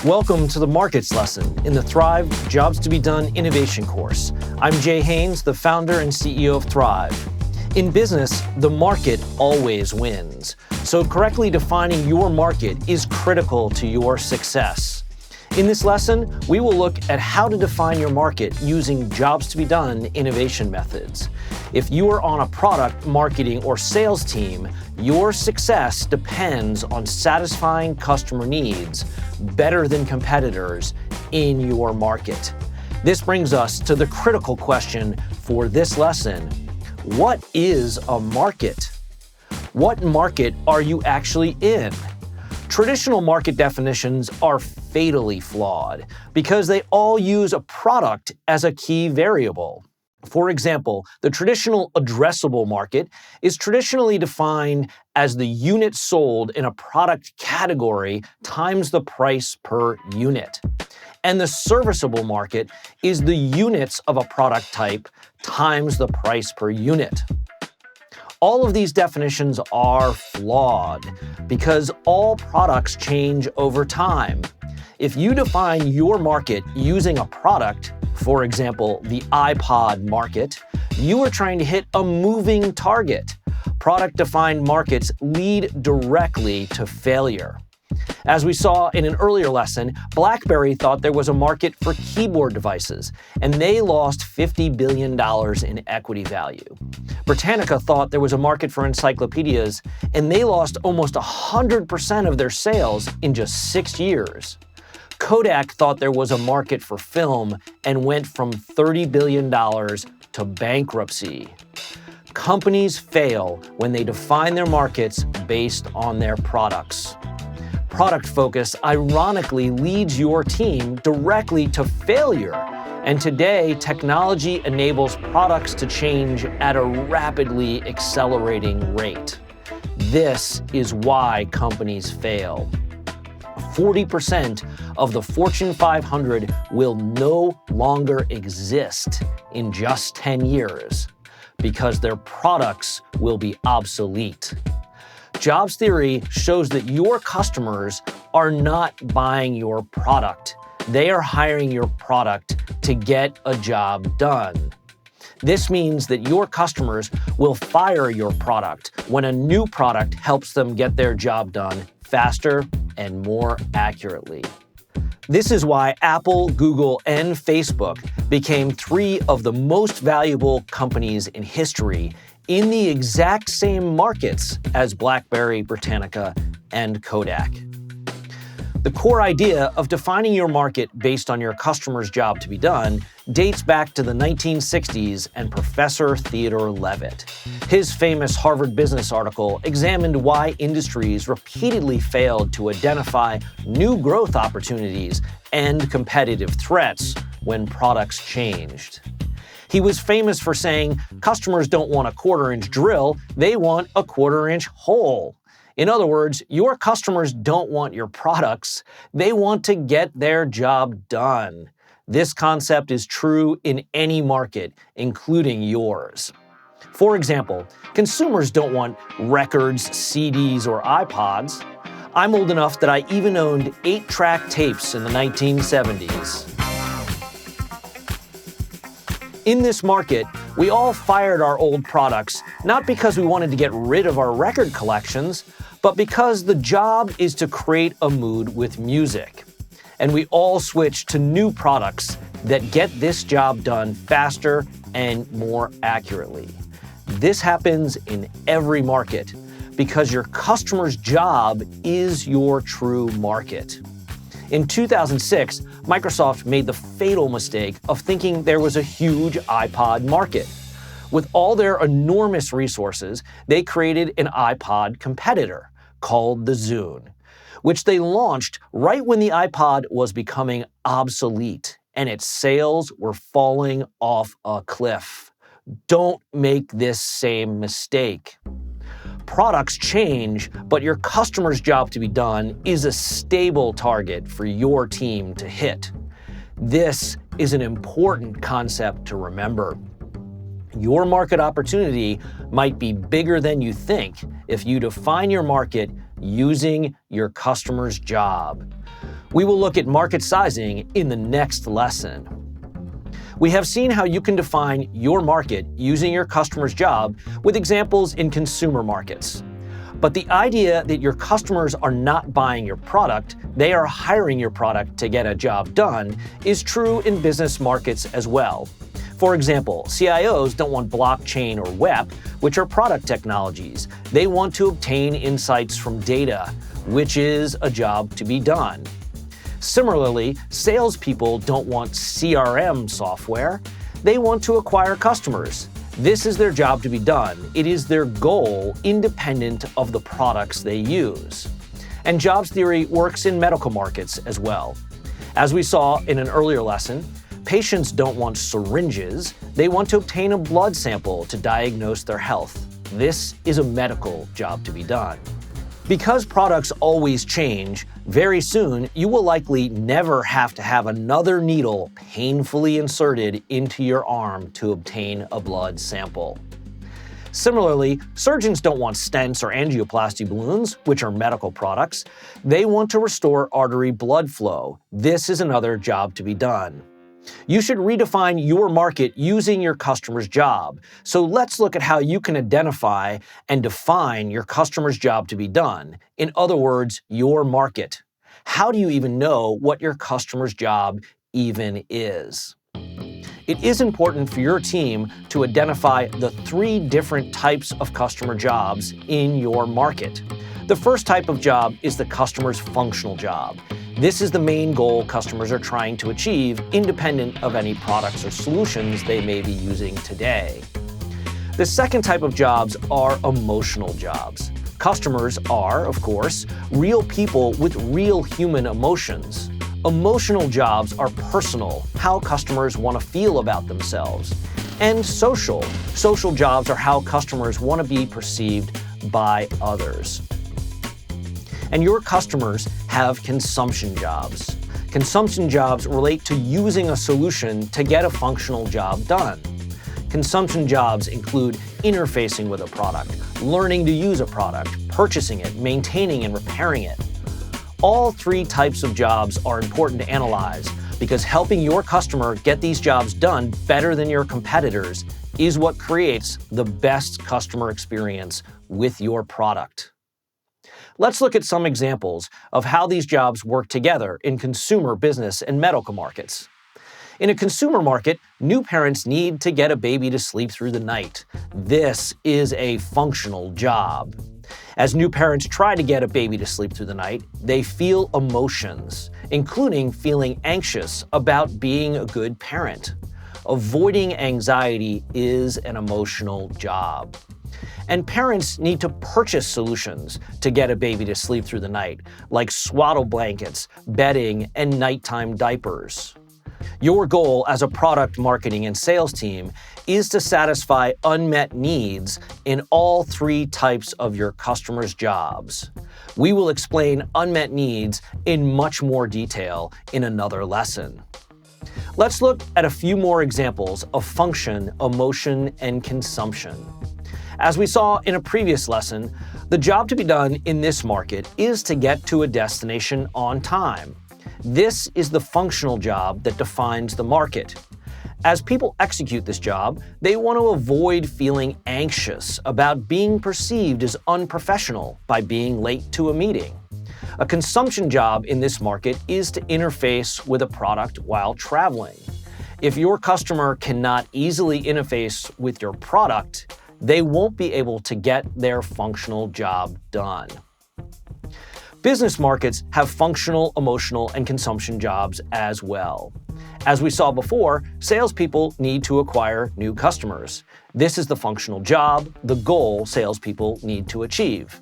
Welcome to the Markets Lesson in the Thrive Jobs to be Done Innovation course. I'm Jay Haynes, the founder and CEO of Thrive. In business, the market always wins. So correctly defining your market is critical to your success. In this lesson, we will look at how to define your market using jobs to be done innovation methods. If you are on a product, marketing, or sales team, your success depends on satisfying customer needs better than competitors in your market. This brings us to the critical question for this lesson. What is a market? What market are you actually in? Traditional market definitions are fatally flawed because they all use a product as a key variable. For example, the traditional addressable market is traditionally defined as the unit sold in a product category times the price per unit. And the serviceable market is the units of a product type times the price per unit. All of these definitions are flawed because all products change over time. If you define your market using a product, for example, the iPod market, you are trying to hit a moving target. Product-defined markets lead directly to failure. As we saw in an earlier lesson, BlackBerry thought there was a market for keyboard devices, and they lost $50 billion in equity value. Britannica thought there was a market for encyclopedias, and they lost almost 100% of their sales in just 6 years. Kodak thought there was a market for film and went from $30 billion to bankruptcy. Companies fail when they define their markets based on their products. Product focus ironically leads your team directly to failure. And today, technology enables products to change at a rapidly accelerating rate. This is why companies fail. 40% of the Fortune 500 will no longer exist in just 10 years because their products will be obsolete. Jobs theory shows that your customers are not buying your product. They are hiring your product to get a job done. This means that your customers will fire your product when a new product helps them get their job done faster and more accurately. This is why Apple, Google, and Facebook became 3 of the most valuable companies in history in the exact same markets as BlackBerry, Britannica, and Kodak. The core idea of defining your market based on your customer's job to be done dates back to the 1960s and Professor Theodore Levitt. His famous Harvard Business article examined why industries repeatedly failed to identify new growth opportunities and competitive threats when products changed. He was famous for saying, customers don't want a quarter-inch drill, they want a quarter-inch hole. In other words, your customers don't want your products, they want to get their job done. This concept is true in any market, including yours. For example, consumers don't want records, CDs, or iPods. I'm old enough that I even owned 8-track tapes in the 1970s. In this market, we all fired our old products, not because we wanted to get rid of our record collections, but because the job is to create a mood with music. And we all switched to new products that get this job done faster and more accurately. This happens in every market because your customer's job is your true market. In 2006, Microsoft made the fatal mistake of thinking there was a huge iPod market. With all their enormous resources, they created an iPod competitor called the Zune, which they launched right when the iPod was becoming obsolete and its sales were falling off a cliff. Don't make this same mistake. Products change, but your customer's job to be done is a stable target for your team to hit. This is an important concept to remember. Your market opportunity might be bigger than you think if you define your market using your customer's job. We will look at market sizing in the next lesson. We have seen how you can define your market using your customer's job with examples in consumer markets. But the idea that your customers are not buying your product, they are hiring your product to get a job done, is true in business markets as well. For example, CIOs don't want blockchain or web, which are product technologies. They want to obtain insights from data, which is a job to be done. Similarly, salespeople don't want CRM software. They want to acquire customers. This is their job to be done. It is their goal, independent of the products they use. And jobs theory works in medical markets as well. As we saw in an earlier lesson, patients don't want syringes. They want to obtain a blood sample to diagnose their health. This is a medical job to be done. Because products always change, very soon you will likely never have to have another needle painfully inserted into your arm to obtain a blood sample. Similarly, surgeons don't want stents or angioplasty balloons, which are medical products. They want to restore artery blood flow. This is another job to be done. You should redefine your market using your customer's job. So let's look at how you can identify and define your customer's job to be done. In other words, your market. How do you even know what your customer's job even is? It is important for your team to identify the 3 different types of customer jobs in your market. The first type of job is the customer's functional job. This is the main goal customers are trying to achieve, independent of any products or solutions they may be using today. The second type of jobs are emotional jobs. Customers are, of course, real people with real human emotions. Emotional jobs are personal, how customers want to feel about themselves. And social. Social jobs are how customers want to be perceived by others. And your customers have consumption jobs. Consumption jobs relate to using a solution to get a functional job done. Consumption jobs include interfacing with a product, learning to use a product, purchasing it, maintaining and repairing it. All 3 types of jobs are important to analyze because helping your customer get these jobs done better than your competitors is what creates the best customer experience with your product. Let's look at some examples of how these jobs work together in consumer, business, and medical markets. In a consumer market, new parents need to get a baby to sleep through the night. This is a functional job. As new parents try to get a baby to sleep through the night, they feel emotions, including feeling anxious about being a good parent. Avoiding anxiety is an emotional job. And parents need to purchase solutions to get a baby to sleep through the night, like swaddle blankets, bedding, and nighttime diapers. Your goal as a product marketing and sales team is to satisfy unmet needs in all 3 types of your customers' jobs. We will explain unmet needs in much more detail in another lesson. Let's look at a few more examples of function, emotion, and consumption. As we saw in a previous lesson, the job to be done in this market is to get to a destination on time. This is the functional job that defines the market. As people execute this job, they want to avoid feeling anxious about being perceived as unprofessional by being late to a meeting. A consumption job in this market is to interface with a product while traveling. If your customer cannot easily interface with your product, they won't be able to get their functional job done. Business markets have functional, emotional, and consumption jobs as well. As we saw before, salespeople need to acquire new customers. This is the functional job, the goal salespeople need to achieve.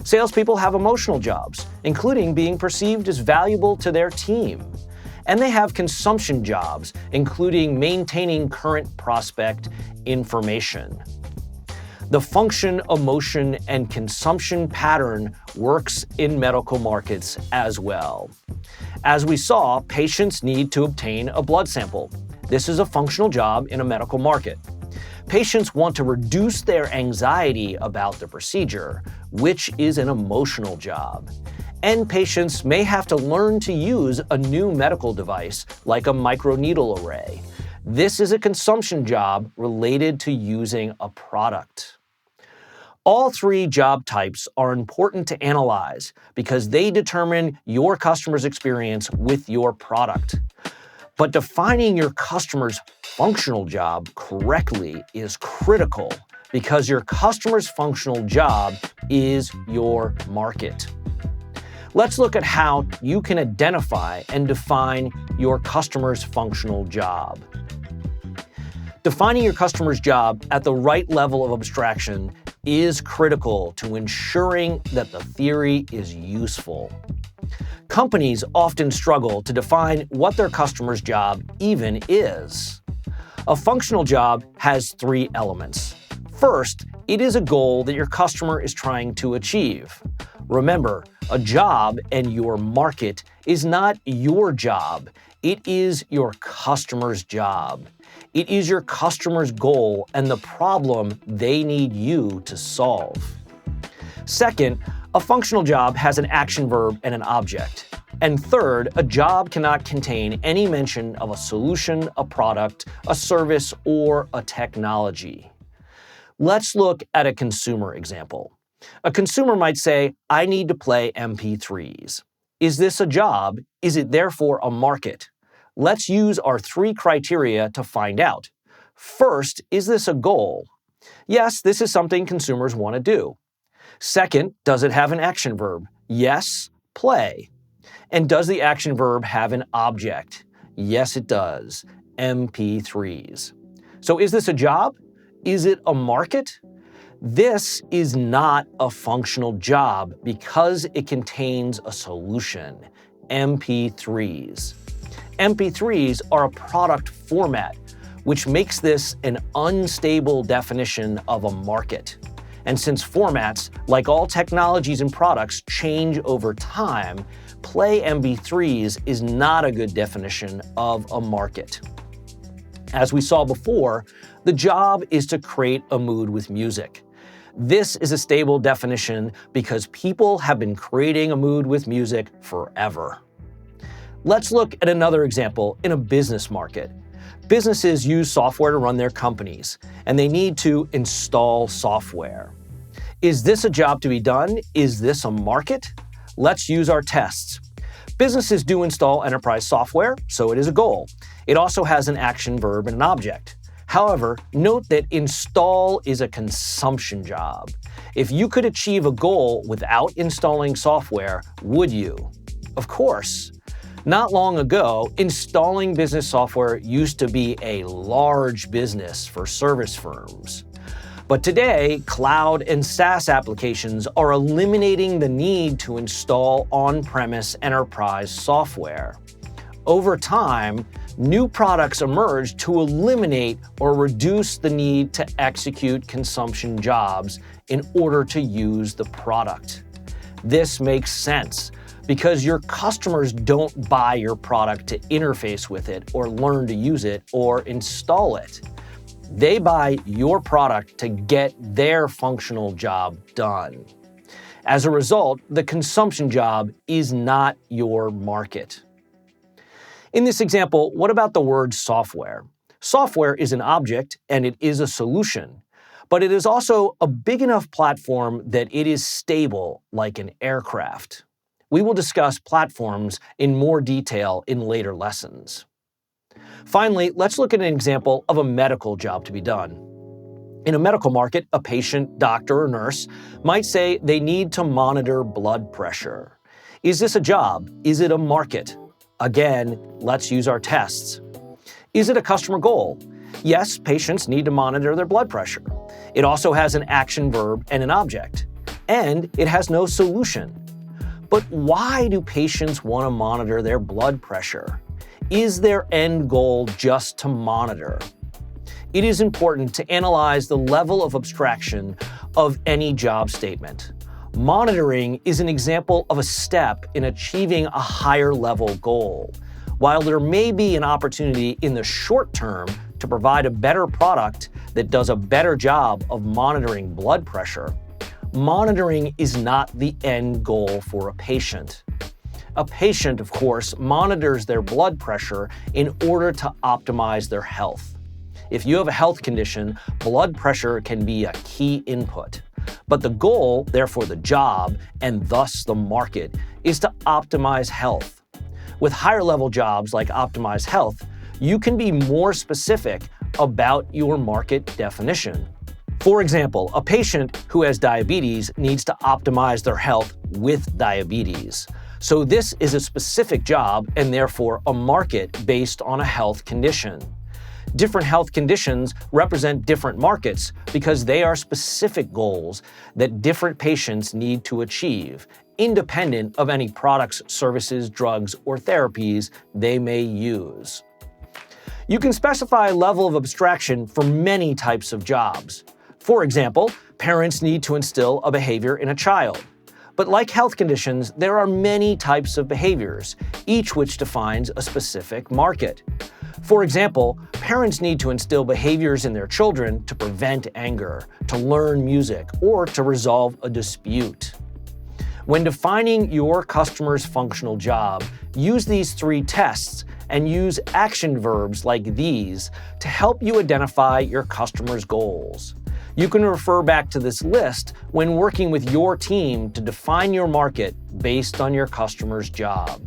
Salespeople have emotional jobs, including being perceived as valuable to their team. And they have consumption jobs, including maintaining current prospect information. The function, emotion, and consumption pattern works in medical markets as well. As we saw, patients need to obtain a blood sample. This is a functional job in a medical market. Patients want to reduce their anxiety about the procedure, which is an emotional job. and patients may have to learn to use a new medical device like a microneedle array. This is a consumption job related to using a product. All three job types are important to analyze because they determine your customer's experience with your product. But defining your customer's functional job correctly is critical because your customer's functional job is your market. Let's look at how you can identify and define your customer's functional job. Defining your customer's job at the right level of abstraction is critical to ensuring that the theory is useful. Companies often struggle to define what their customer's job even is. A functional job has three elements. First, it is a goal that your customer is trying to achieve. Remember, a job and your market is not your job. It is your customer's job. It is your customer's goal and the problem they need you to solve. Second, a functional job has an action verb and an object. And third, a job cannot contain any mention of a solution, a product, a service, or a technology. Let's look at a consumer example. A consumer might say, I need to play MP3s. Is this a job? Is it therefore a market? Let's use our three criteria to find out. First, is this a goal? Yes, this is something consumers want to do. Second, does it have an action verb? Yes, play. And does the action verb have an object? Yes, it does. MP3s. So is this a job? Is it a market? This is not a functional job because it contains a solution, MP3s. MP3s are a product format, which makes this an unstable definition of a market. And since formats, like all technologies and products, change over time, Play MP3s is not a good definition of a market. As we saw before, the job is to create a mood with music. This is a stable definition because people have been creating a mood with music forever. Let's look at another example in a business market. Businesses use software to run their companies, and they need to install software. Is this a job to be done? Is this a market? Let's use our tests. Businesses do install enterprise software, so it is a goal. It also has an action verb and an object. However, note that install is a consumption job. If you could achieve a goal without installing software, would you? Of course. Not long ago, installing business software used to be a large business for service firms. But today, cloud and SaaS applications are eliminating the need to install on-premise enterprise software. Over time, new products emerged to eliminate or reduce the need to execute consumption jobs in order to use the product. This makes sense because your customers don't buy your product to interface with it or learn to use it or install it. They buy your product to get their functional job done. As a result, the consumption job is not your market. In this example, what about the word software? Software is an object and it is a solution, but it is also a big enough platform that it is stable like an aircraft. We will discuss platforms in more detail in later lessons. Finally, let's look at an example of a medical job to be done. In a medical market, a patient, doctor, or nurse might say they need to monitor blood pressure. Is this a job? Is it a market? Again, let's use our tests. Is it a customer goal? Yes, patients need to monitor their blood pressure. It also has an action verb and an object. And it has no solution. But why do patients want to monitor their blood pressure? Is their end goal just to monitor? It is important to analyze the level of abstraction of any job statement. Monitoring is an example of a step in achieving a higher level goal. While there may be an opportunity in the short term to provide a better product that does a better job of monitoring blood pressure, monitoring is not the end goal for a patient. A patient, of course, monitors their blood pressure in order to optimize their health. If you have a health condition, blood pressure can be a key input. But the goal, therefore the job, and thus the market, is to optimize health. With higher-level jobs like Optimize Health, you can be more specific about your market definition. For example, a patient who has diabetes needs to optimize their health with diabetes. So this is a specific job and therefore a market based on a health condition. Different health conditions represent different markets because they are specific goals that different patients need to achieve, independent of any products, services, drugs, or therapies they may use. You can specify a level of abstraction for many types of jobs. For example, parents need to instill a behavior in a child. But like health conditions, there are many types of behaviors, each which defines a specific market. For example, parents need to instill behaviors in their children to prevent anger, to learn music, or to resolve a dispute. When defining your customer's functional job, use these 3 tests and use action verbs like these to help you identify your customer's goals. You can refer back to this list when working with your team to define your market based on your customer's job.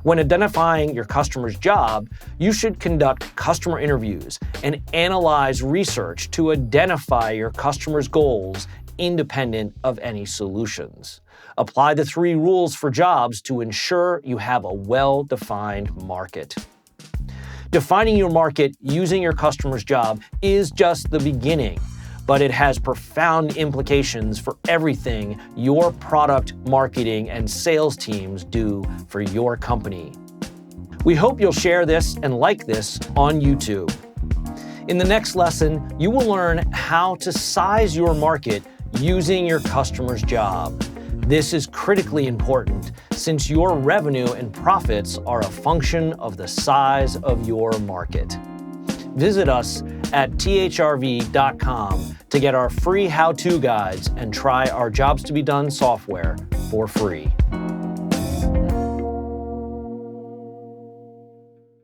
When identifying your customer's job, you should conduct customer interviews and analyze research to identify your customer's goals independent of any solutions. Apply the 3 rules for jobs to ensure you have a well-defined market. Defining your market using your customer's job is just the beginning, but it has profound implications for everything your product, marketing, and sales teams do for your company. We hope you'll share this and like this on YouTube. In the next lesson, you will learn how to size your market using your customer's job. This is critically important since your revenue and profits are a function of the size of your market. Visit us at thrv.com to get our free how-to guides and try our Jobs to be Done software for free.